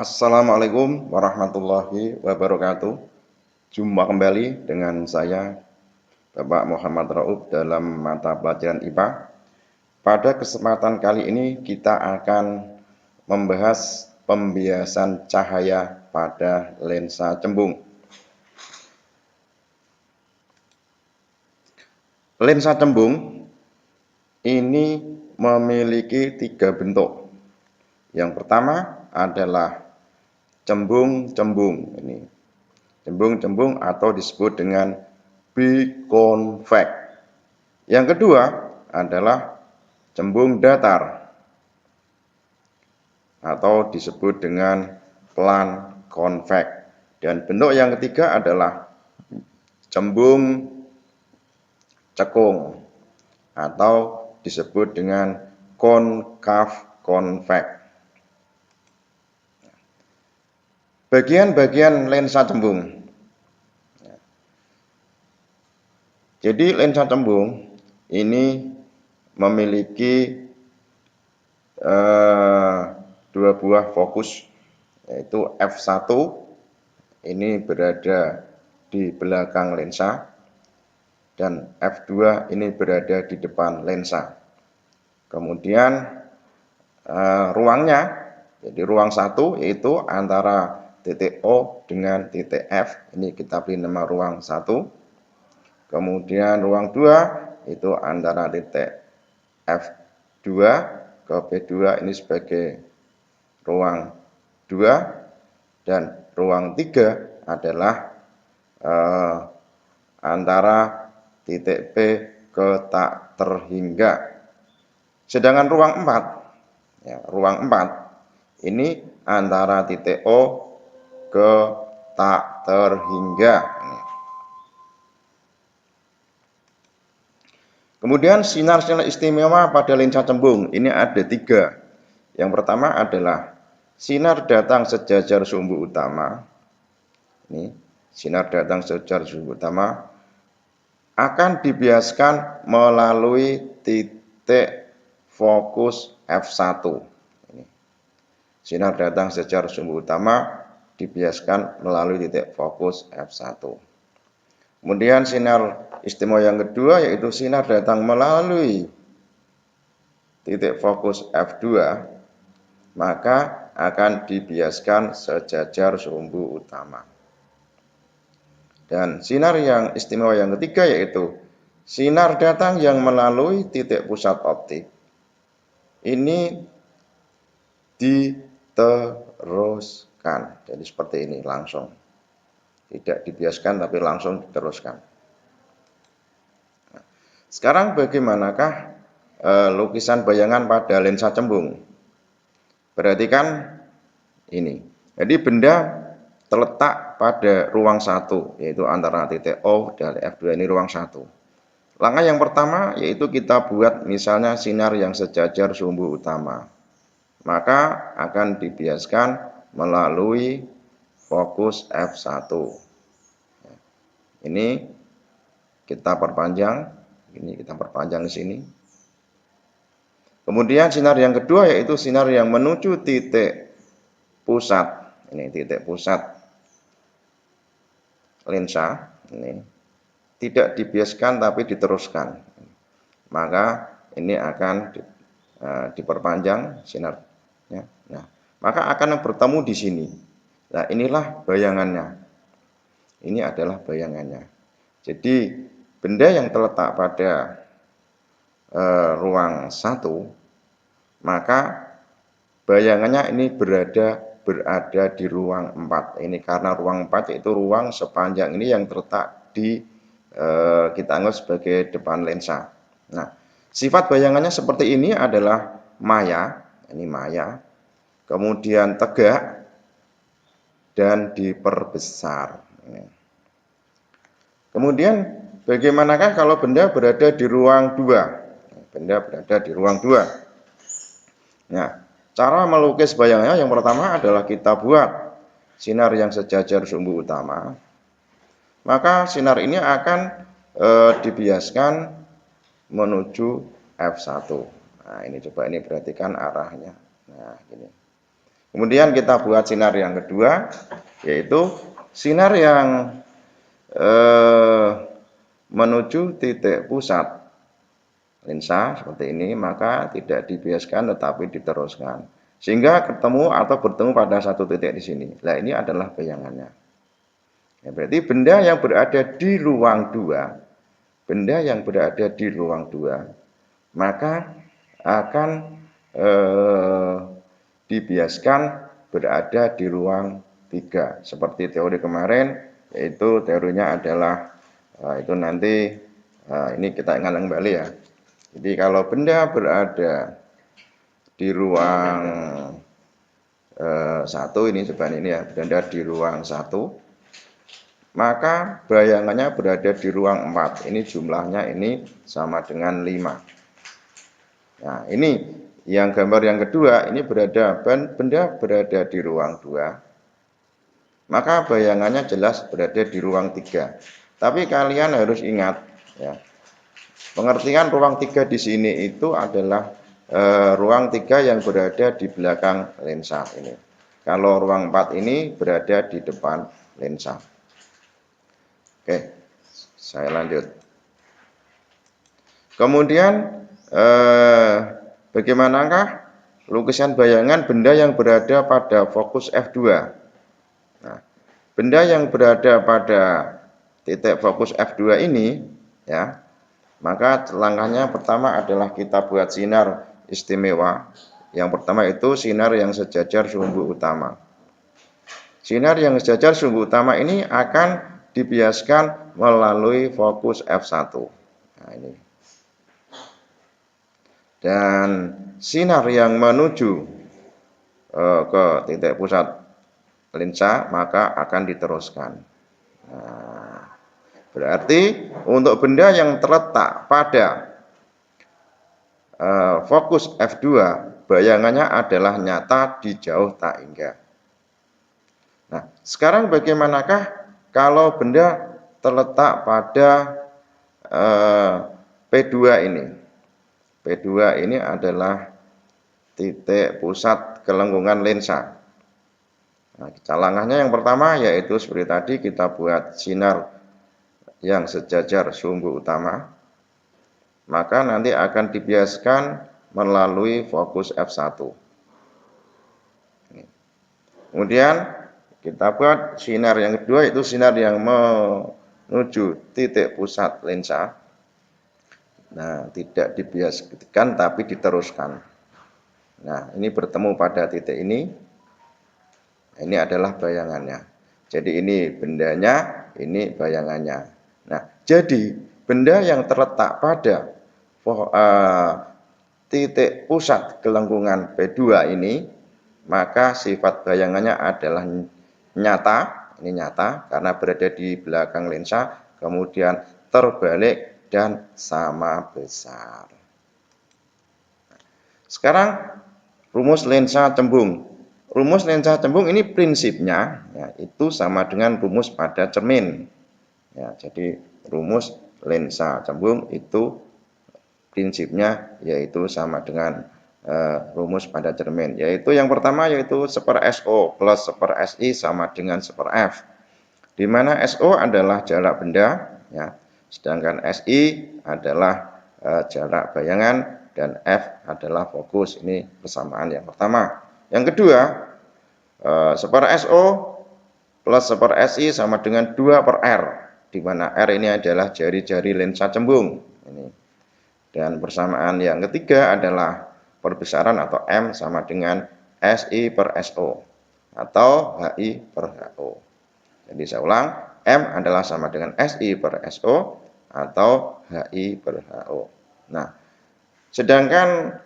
Assalamualaikum warahmatullahi wabarakatuh. Jumpa kembali dengan saya, Bapak Muhammad Rauf, dalam mata pelajaran IPA. Pada kesempatan kali ini kita akan membahas pembiasan cahaya pada lensa cembung. Lensa cembung ini memiliki 3 bentuk. Yang pertama adalah cembung-cembung. Ini cembung-cembung atau disebut dengan biconvex. Yang kedua adalah cembung datar atau disebut dengan plan konveks. Dan bentuk yang ketiga adalah cembung cekung atau disebut dengan concave convex. Bagian-bagian lensa cembung. Jadi lensa cembung ini memiliki dua buah fokus, yaitu f1 ini berada di belakang lensa dan f2 ini berada di depan lensa. Kemudian ruangnya, jadi ruang 1 yaitu antara titik O dengan titik F, ini kita beri nama ruang 1. Kemudian ruang 2 itu antara titik F2 ke P2, ini sebagai ruang 2, dan ruang 3 adalah antara titik P ke tak terhingga. Sedangkan ruang 4 ini antara titik O ke tak terhingga. Kemudian sinar-sinar istimewa pada lensa cembung ini ada 3. Yang pertama adalah sinar datang sejajar sumbu utama. Ini sinar datang sejajar sumbu utama akan dibiaskan melalui titik fokus f1. Ini sinar datang sejajar sumbu utama dibiaskan melalui titik fokus f1. Kemudian sinar istimewa yang kedua yaitu sinar datang melalui titik fokus F2, maka akan dibiaskan sejajar sumbu utama. Dan sinar yang istimewa yang ketiga yaitu sinar datang yang melalui titik pusat optik ini diteruskan. Jadi seperti ini langsung. Tidak dibiaskan tapi langsung diteruskan. Nah, sekarang bagaimanakah lukisan bayangan pada lensa cembung? Perhatikan ini. Jadi benda terletak pada ruang 1, yaitu antara titik O dan F2, ini ruang 1. Langkah yang pertama yaitu kita buat misalnya sinar yang sejajar sumbu utama. Maka akan dibiaskan melalui fokus F1. Ini kita perpanjang, ini kita perpanjang di sini. Kemudian sinar yang kedua yaitu sinar yang menuju titik pusat. Ini titik pusat lensa, ini tidak dibiaskan tapi diteruskan. Maka ini akan diperpanjang sinarnya. Nah, maka akan bertemu di sini. Nah, inilah bayangannya. Ini adalah bayangannya. Jadi benda yang terletak pada ruang 1, maka bayangannya ini berada di ruang 4. Ini karena ruang 4 yaitu ruang sepanjang ini yang terletak di kita anggap sebagai depan lensa. Nah, sifat bayangannya seperti ini adalah maya, ini maya, kemudian tegak dan diperbesar. Kemudian bagaimanakah kalau benda berada di ruang 2? Benda berada di ruang 2. Nah, cara melukis bayangannya yang pertama adalah kita buat sinar yang sejajar sumbu utama. Maka sinar ini akan dibiaskan menuju F1. Nah, ini coba ini perhatikan arahnya. Nah, gini. Kemudian kita buat sinar yang kedua, yaitu sinar yang menuju titik pusat lensa seperti ini, maka tidak dibiaskan tetapi diteruskan. Sehingga ketemu atau bertemu pada satu titik di sini. Nah, ini adalah bayangannya. Ya, berarti benda yang berada di ruang 2, benda yang berada di ruang 2, maka akan dibiaskan berada di ruang 3. Seperti teori kemarin, yaitu teorinya adalah itu nanti ini kita ingat kembali ya. Jadi kalau benda berada di ruang 1 ini sebenarnya ini ya, benda di ruang 1, maka bayangannya berada di ruang 4. Ini jumlahnya ini sama dengan 5. Nah, ini yang gambar yang kedua, ini benda berada di ruang 2, maka bayangannya jelas berada di ruang 3. Tapi kalian harus ingat ya, pengertian ruang 3 di sini itu adalah ruang 3 yang berada di belakang lensa ini. Kalau ruang 4 ini berada di depan lensa. Oke, saya lanjut. Kemudian bagaimanakah lukisan bayangan benda yang berada pada fokus F2? Nah, benda yang berada pada titik fokus F2 ini ya, maka langkahnya pertama adalah kita buat sinar istimewa. Yang pertama itu sinar yang sejajar sumbu utama. Sinar yang sejajar sumbu utama ini akan dibiaskan melalui fokus F1. Nah, ini. Dan sinar yang menuju ke titik pusat lensa maka akan diteruskan. Nah, berarti untuk benda yang terletak pada fokus F2, bayangannya adalah nyata di jauh tak hingga. Nah, sekarang bagaimanakah kalau benda terletak pada P2 ini? P2 ini adalah titik pusat gelenggungan lensa. Nah, langkahnya yang pertama yaitu seperti tadi kita buat sinar yang sejajar sumbu utama. Maka nanti akan dibiaskan melalui fokus F1. Kemudian kita buat sinar yang kedua, yaitu sinar yang menuju titik pusat lensa. Nah, tidak dibiaskan tapi diteruskan. Nah, ini bertemu pada titik ini. Ini adalah bayangannya. Jadi ini bendanya, ini bayangannya. Nah, jadi benda yang terletak pada titik pusat gelenggungan P2 ini, maka sifat bayangannya adalah nyata, ini nyata karena berada di belakang lensa, kemudian terbalik dan sama besar. Sekarang rumus lensa cembung. Rumus lensa cembung ini prinsipnya ya, itu sama dengan rumus pada cermin. Ya, jadi rumus lensa cembung itu prinsipnya yaitu sama dengan rumus pada cermin, yaitu yang pertama yaitu 1/SO plus 1/SI sama dengan 1/F, di mana SO adalah jarak benda ya, sedangkan SI adalah jarak bayangan dan F adalah fokus. Ini persamaan yang pertama. Yang kedua, 1/SO plus 1/SI sama dengan 2/R, di mana R ini adalah jari-jari lensa cembung. Ini. Dan persamaan yang ketiga adalah perbesaran atau M sama dengan SI/SO atau HI/HO. Jadi saya ulang, M adalah sama dengan SI/SO atau HI/HO. Nah, sedangkan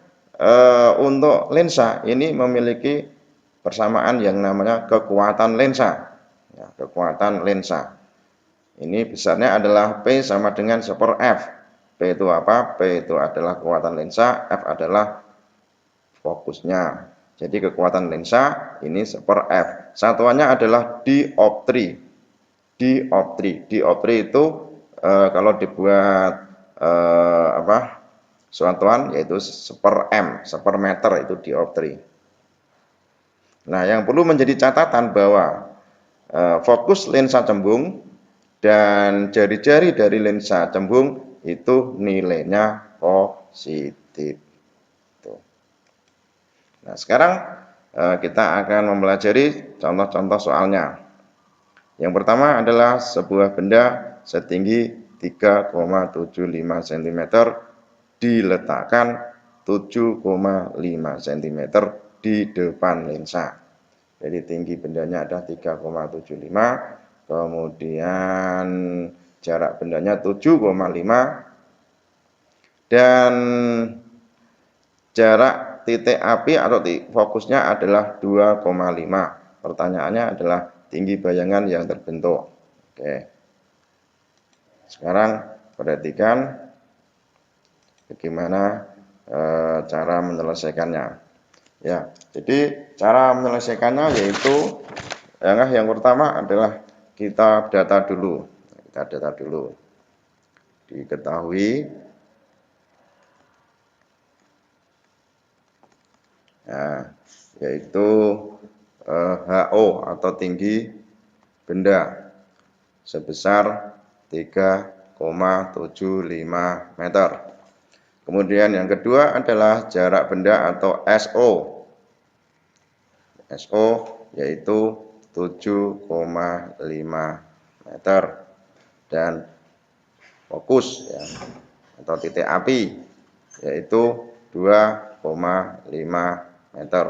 untuk lensa ini memiliki persamaan yang namanya kekuatan lensa. Ya, kekuatan lensa. Ini besarnya adalah P sama dengan 1/F. P itu apa? P itu adalah kekuatan lensa, F adalah fokusnya. Jadi kekuatan lensa ini 1/F. Satuannya adalah dioptri. Dioptri. Dioptri itu kalau dibuat satuan yaitu 1/m, 1/meter itu dioptri. Nah, yang perlu menjadi catatan bahwa fokus lensa cembung dan jari-jari dari lensa cembung itu nilainya positif. Tuh. Nah, sekarang kita akan mempelajari contoh-contoh soalnya. Yang pertama adalah sebuah benda setinggi 3,75 cm diletakkan 7,5 cm di depan lensa. Jadi tinggi bendanya ada 3,75, kemudian jarak bendanya 7,5, dan jarak titik api atau fokusnya adalah 2,5. Pertanyaannya adalah tinggi bayangan yang terbentuk. Oke. Sekarang perhatikan bagaimana cara menyelesaikannya. Ya, jadi cara menyelesaikannya yaitu yang pertama adalah kita data dulu. Kita data dulu. Diketahui yaitu HO atau tinggi benda sebesar 3,75 meter. Kemudian yang kedua adalah jarak benda atau SO. SO yaitu 7,5 meter. Dan fokus ya, atau titik api yaitu 2,5 meter.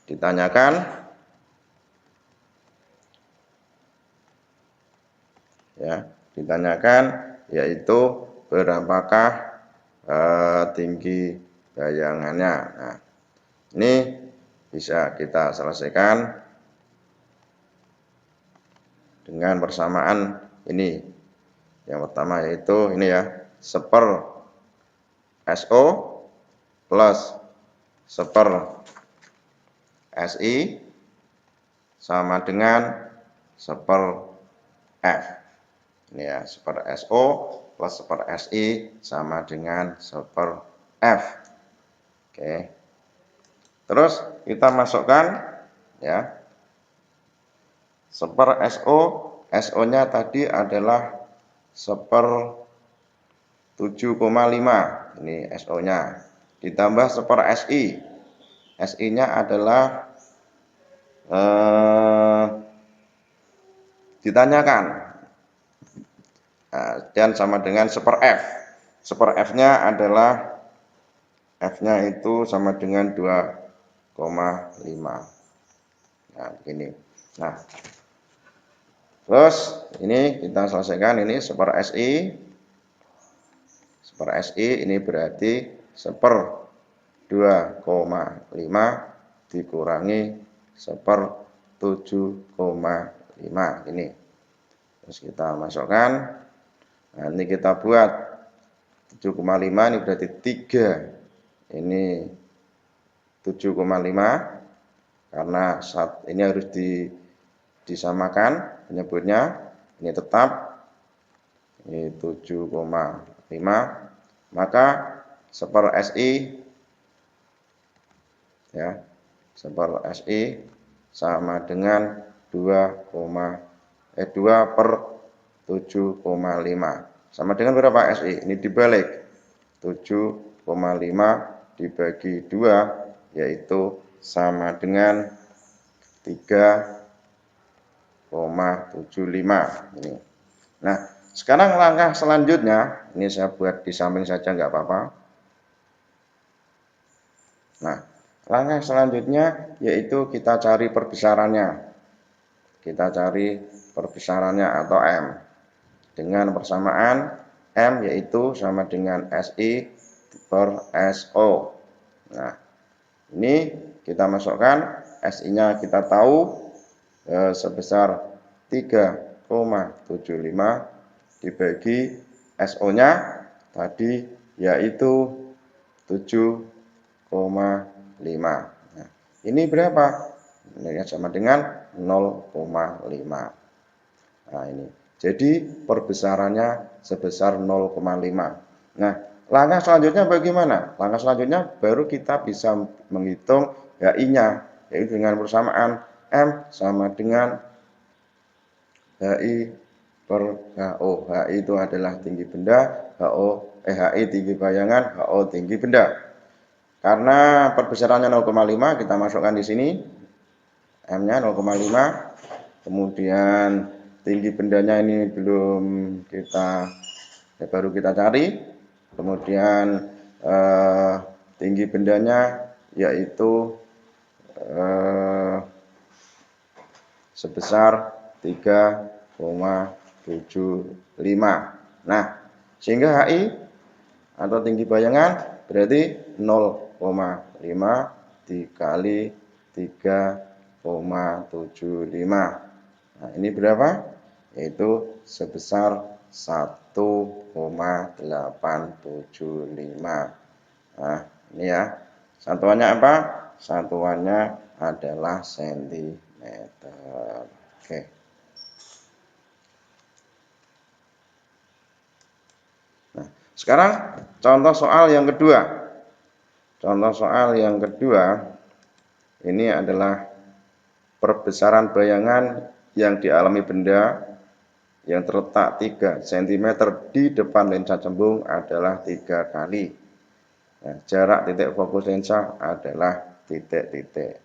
Ditanyakan yaitu berapakah tinggi bayangannya. Nah, ini bisa kita selesaikan dengan persamaan ini. Yang pertama yaitu ini ya, 1/10 SO plus 1/10 SI sama dengan 1/10 F. Ini ya, 1/10 SO plus 1/10 SI sama dengan 1/10 F. Oke. Terus kita masukkan ya, 1/10 SO, SO-nya tadi adalah 1/7,5. Ini SO-nya. Ditambah 1/10 SI. SI-nya adalah ditanyakan. Dan sama dengan 1/10 F. 1/10 F-nya adalah F-nya itu sama dengan 2,5. Nah, begini. Nah, terus ini kita selesaikan ini 1/10 SI. 1/10 SI ini berarti 1/2,5 dikurangi 1/7,5 ini. Terus kita masukkan. Nah, ini kita buat 7,5 ini berarti 3. Ini 7,5 karena ini harus disamakan penyebutnya. Ini tetap ini 7,5, maka 1/10 SI ya, 1/10 SI sama dengan 2/7,5 sama dengan berapa SI? Ini dibalik, 7,5 dibagi 2 yaitu sama dengan 3,75 ini. Nah, sekarang langkah selanjutnya, ini saya buat di samping saja nggak apa-apa. Nah, langkah selanjutnya yaitu kita cari perbesarannya. Kita cari perbesarannya atau M. Dengan persamaan M yaitu sama dengan SI per SO. Nah, ini kita masukkan, SI-nya kita tahu sebesar 3,75 dibagi SO-nya tadi yaitu 7,5. Nah, ini berapa? Ini sama dengan 0,5. Nah, ini. Jadi perbesarannya sebesar 0,5. Nah, langkah selanjutnya bagaimana? Langkah selanjutnya baru kita bisa menghitung HI-nya. yaitu dengan persamaan M sama dengan HI per HO. HI itu adalah tinggi benda, HI tinggi bayangan, HO tinggi benda. Karena perbesarannya 0,5 kita masukkan di sini. M-nya 0,5. Kemudian tinggi bendanya ini baru kita cari. Kemudian tinggi bendanya yaitu sebesar 3,75. Nah, sehingga HI atau tinggi bayangan berarti 0,5 dikali 3,75. Nah, ini berapa? Yaitu sebesar 1,875. Nah, ini ya. Satuannya apa? Satuannya adalah sentimeter. Oke. Nah, sekarang contoh soal yang kedua. Contoh soal yang kedua ini adalah perbesaran bayangan yang dialami benda yang terletak 3 cm di depan lensa cembung adalah 3 kali. Nah, jarak titik fokus lensa adalah titik-titik.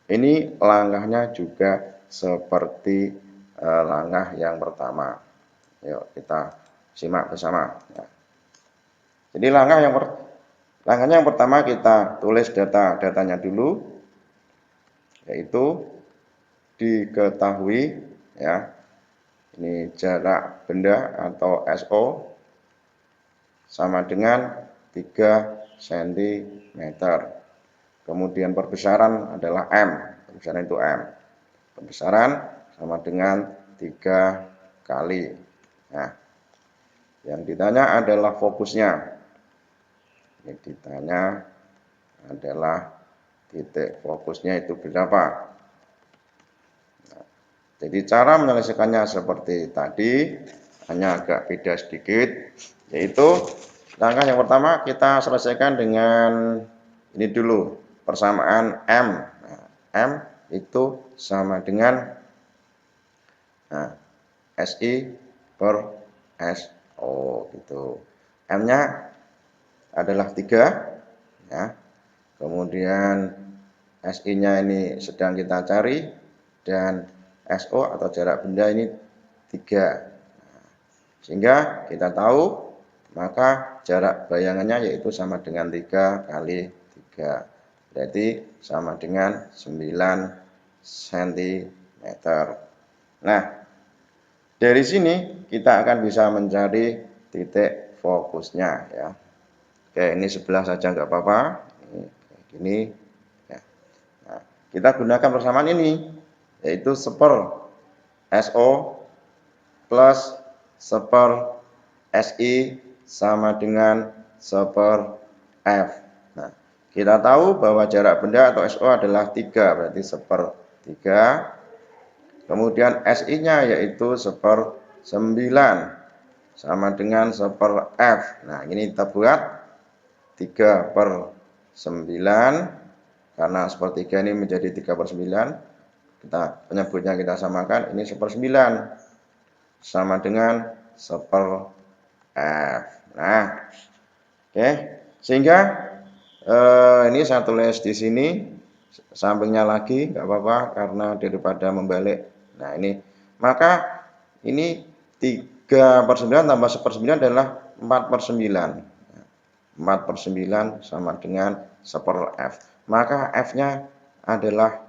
Ini langkahnya juga seperti langkah yang pertama. Yuk kita simak bersama. Nah, jadi langkahnya yang pertama kita tulis datanya dulu, yaitu diketahui ya, ini jarak benda atau SO sama dengan 3 cm. Kemudian perbesaran adalah M, perbesaran itu M. Perbesaran sama dengan 3 kali. Nah, yang ditanya adalah fokusnya. Ini ditanya adalah titik fokusnya itu berapa. Nah, jadi cara menyelesaikannya seperti tadi, hanya agak beda sedikit, yaitu langkah yang pertama kita selesaikan dengan ini dulu, persamaan M. Nah, M itu sama dengan SI per SO gitu. M-nya adalah 3 ya. Kemudian SI-nya ini sedang kita cari dan SO atau jarak benda ini 3. Sehingga kita tahu maka jarak bayangannya yaitu sama dengan 3 kali 3. Berarti sama dengan 9 cm. Nah, dari sini kita akan bisa mencari titik fokusnya ya. Oke, ini sebelah saja nggak apa-apa. Ini kayak gini. Ya. Nah, kita gunakan persamaan ini, yaitu seper SO plus seper SI sama dengan seper F. Nah, kita tahu bahwa jarak benda atau SO adalah 3, berarti seper 3. Kemudian SI-nya yaitu seper 9 sama dengan seper F. Nah, ini kita buat 3 per 9, karena sepertiga ini menjadi 3 per 9, penyebutnya kita samakan, ini seper 9 sama dengan seper F. Nah, oke, sehingga ini saya tulis di sini, sampingnya lagi nggak apa-apa karena daripada membalik. Nah, ini maka ini 3 per 9 tambah seper 9 adalah 4 per 9. 4 per 9 sama dengan seper F. Maka F-nya adalah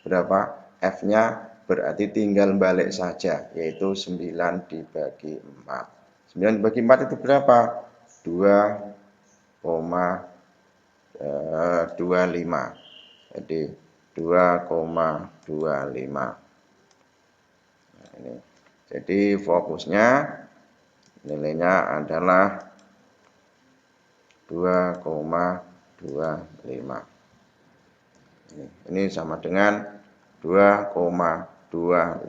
berapa? F-nya berarti tinggal balik saja, yaitu 9 dibagi 4. 9 dibagi 4 itu berapa? 2,25. Jadi 2,25. Nah, ini. Jadi fokusnya nilainya adalah 2,25. Ini sama dengan 2,25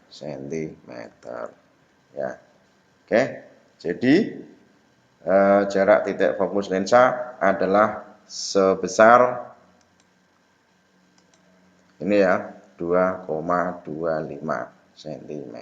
cm. Ya. Oke. Jadi jarak titik fokus lensa adalah sebesar Ini ya, 2,25 cm.